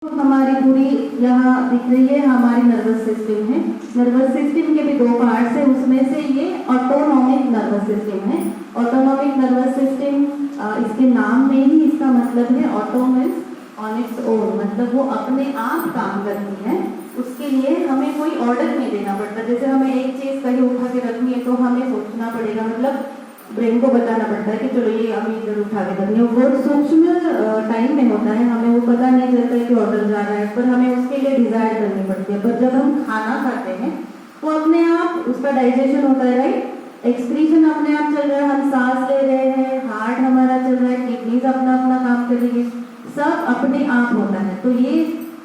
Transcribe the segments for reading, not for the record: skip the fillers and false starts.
हमारी पूरी यहाँ दिख रही है, हमारी नर्वस सिस्टम है। नर्वस सिस्टम के भी दो पार्ट्स है, उसमें से ये ऑटोनॉमिक नर्वस सिस्टम है। ऑटोनॉमिक नर्वस सिस्टम इसके नाम में ही इसका मतलब है auto means on its own, मतलब वो अपने आप काम करती है। उसके लिए हमें कोई ऑर्डर नहीं देना पड़ता। जैसे हमें एक चीज कहीं उठा के रखनी है तो हमें सोचना पड़ेगा, मतलब ब्रेन को बताना पड़ता है कि चलो ये अभी इधर उठा के रखनी है। वो सूक्ष्म टाइम में होता है, हमें वो पता नहीं चलता है कि ऑर्डर जा रहा है, पर हमें उसके लिए डिजायर करनी पड़ती है। पर जब हम खाना खाते हैं तो अपने आप उसका डाइजेशन होता है, राइट, एक्सक्रीशन अपने आप चल रहा है, हम सांस ले रहे हैं, हार्ट हमारा चल रहा है, किडनीज अपना अपना काम कर रही है, सब अपने आप होता है। तो ये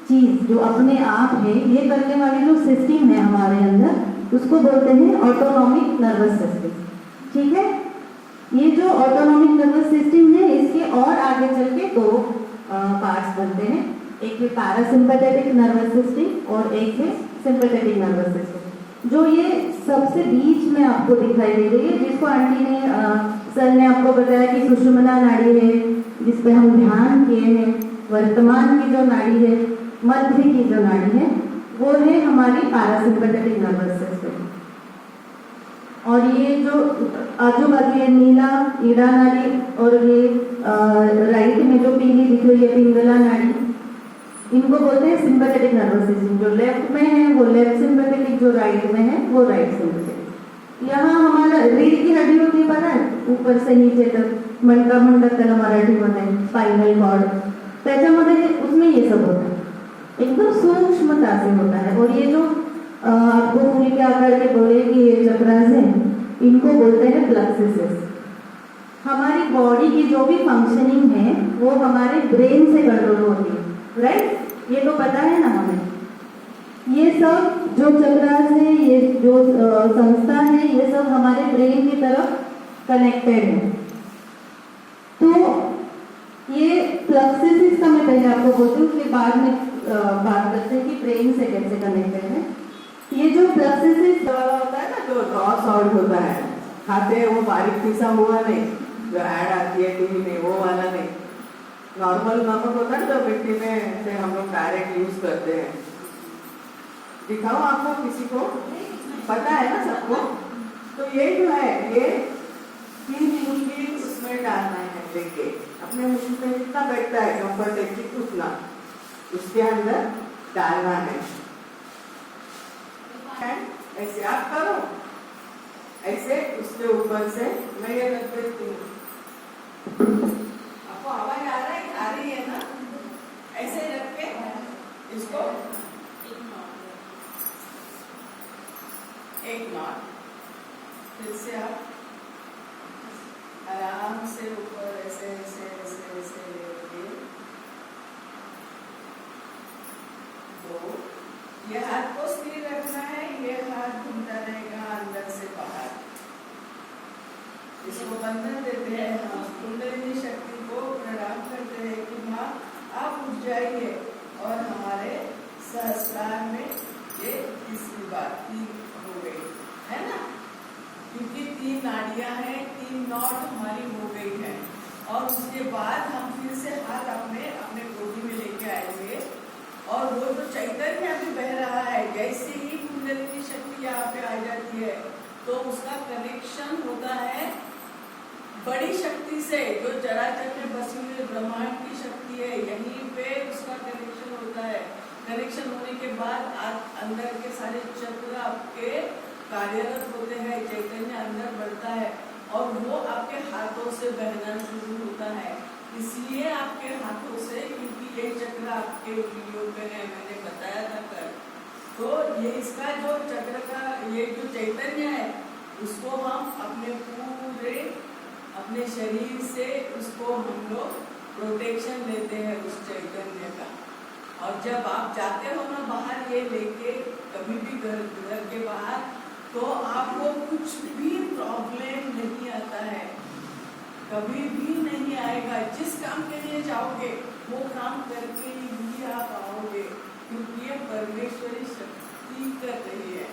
चीज जो अपने आप है, ये करने वाली जो सिस्टम है हमारे अंदर, उसको बोलते हैं ऑटोनॉमिक नर्वस सिस्टम। ठीक है, ये जो ऑटोनॉमिक नर्वस सिस्टम है, इसके और आगे चल के दो पार्ट्स बनते हैं। एक है पैरासिम्पैथेटिक नर्वस सिस्टम और एक है सिंपैथेटिक नर्वस सिस्टम। जो ये सबसे बीच में आपको दिखाई दे रही है, जिसको आंटी ने सर ने आपको बताया कि सुषुम्ना नाड़ी है, जिस पे हम ध्यान किए हैं। वर्तमान की जो नाड़ी है, मध्य की जो नाड़ी है, वो है हमारी पैरासिम्पैथेटिक नर्वस सिस्टम। और ये जो आजू बाजू ये नीला ईड़ा नाड़ी और ये राइट में जो पीली दिख रही है पिंगला नाड़ी, इनको बोलते हैं सिंपैथेटिक नर्वस सिस्टम। जो लेफ्ट में है वो लेफ्ट सिंपैथेटिक, जो राइट में है वो राइट सिंपैथेटिक। यहाँ हमारा रीढ़ की हड्डी होती है, पता है, ऊपर से नीचे तक मणका मंडक त्याला मराठीमध्ये स्पाइनल कॉर्ड, त्याच्यामध्ये उसमें ये सब होता है, एकदम सूक्ष्मता से होता है। और ये जो आपको फूल के आकार के बोले कि ये चक्रास हैं, इनको बोलते हैं प्लक्सिस। हमारी बॉडी की जो भी फंक्शनिंग है वो हमारे ब्रेन से कंट्रोल होती है, राइट, ये तो पता है ना हमें। ये सब जो चक्रास है, ये जो संस्था है, ये सब हमारे ब्रेन की तरफ कनेक्टेड है। तो ये प्लक्सिस का मैं पहले आपको बोलती हूँ, उसके बाद में बात करते हैं कि ब्रेन से कैसे कनेक्टेड है। ये जो प्लक्सिस वाला होता है ना, जो रॉ सॉल्ट होता है, खाते हैं वो बारीक पीसा हुआ नहीं, जो ऐड आती है टीवी में, वो वाला नहीं। नॉर्मल नमक होता है जो मिट्टी में से हम लोग डायरेक्ट यूज करते हैं। दिखाओ आपको, किसी को पता है ना सबको। तो ये जो है, ये 3 मुट्ठी उसमें डालना है, लेके अपने मुट्ठी में जितना बैठता है कंफर्टेबली उतना उसके अंदर डालना है। ऐसे आप करो, ऐसे उसके ऊपर से मैं ये रख देती हूँ। आपको आवाज आ रही है ना? ऐसे रख के इसको एक नॉट, फिर से आप आराम से ऊपर ऐसे ऐसे ऐसे ऐसे लेके दो। ये हाथ को स्थिर रखना है, ये हाथ घूमता रहेगा अंदर से बाहर। इसको बंधन देते हैं हम, कुंडलिनी शक्ति को प्रणाम करते हैं कि माँ आप उठ जाइए। और हमारे सहस्त्रार में ये तीसरी बार 3 हो गई है ना, क्योंकि 3 नाड़ियां हैं, 3 नॉट हमारी हो गई है। और उसके बाद हम फिर से हाथ अपने अपने गोदी में लेके आएंगे। और वो जो चैतन्य अभी बह रहा है, जैसे ही कुंडलिनी शक्ति यहाँ पे आ जाती है तो उसका कनेक्शन होता है बड़ी शक्ति से, जो चराचर में बसी हुई ब्रह्मांड की शक्ति है, यहीं पे उसका कनेक्शन होता है। कनेक्शन होने के बाद अंदर के सारे चक्र आपके कार्यरत होते हैं, चैतन्य अंदर बढ़ता है और वो आपके हाथों से बहना शुरू होता है। इसलिए आपके हाथों से, क्योंकि ये चक्र आपके वीडियो पे है, मैंने बताया था कल। तो ये इसका जो चक्र का ये जो चैतन्य है, उसको हम अपने पूरे अपने शरीर से उसको हम लोग प्रोटेक्शन लेते हैं उस चैतन्य का। और जब आप जाते हो ना बाहर ये लेके, कभी भी घर के बाहर, तो आपको कुछ भी प्रॉब्लम नहीं आता है, कभी भी नहीं आएगा। जिस काम के लिए जाओगे वो काम करके ही आप आओगे, क्योंकि ये परमेश्वरी शक्ति कर रही है,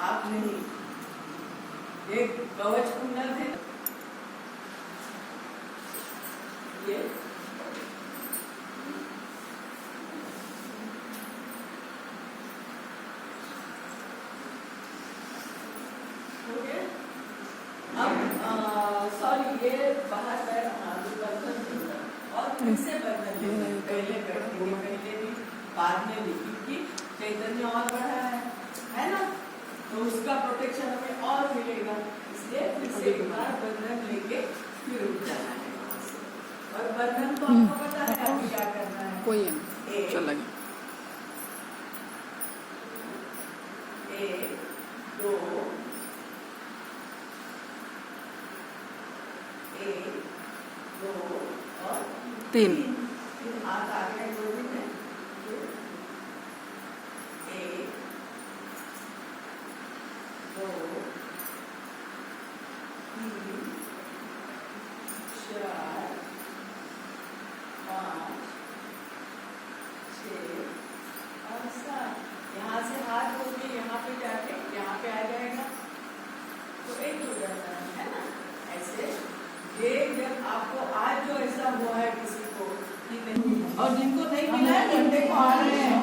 आप नहीं। एक कवच कुंडल है, ये फिर से बंधन लेना है, पहले बैठेंगे, पहले भी बाद में भी, क्योंकि चैतन्य और बढ़ा है ना, तो उसका प्रोटेक्शन हमें और मिलेगा, इसलिए फिर से एक बार बंधन लेके फिर उठ जाना है वहाँ से। और बंधन तो आपको पता है अभी क्या करना है, कोई है चल लगे 1 2 1 2 और 3 हाथ आगे 2 दिन है 1 2 3 4 5 6 और 7। यहाँ से हाथ धो के यहाँ पे जाके यहाँ पे आ जाएगा तो एक हो जाता है ना। ऐसे ये जब आपको आज जो ऐसा हुआ है किसी को कि नहीं, और जिनको नहीं मिला है घंटे को आ रहे हैं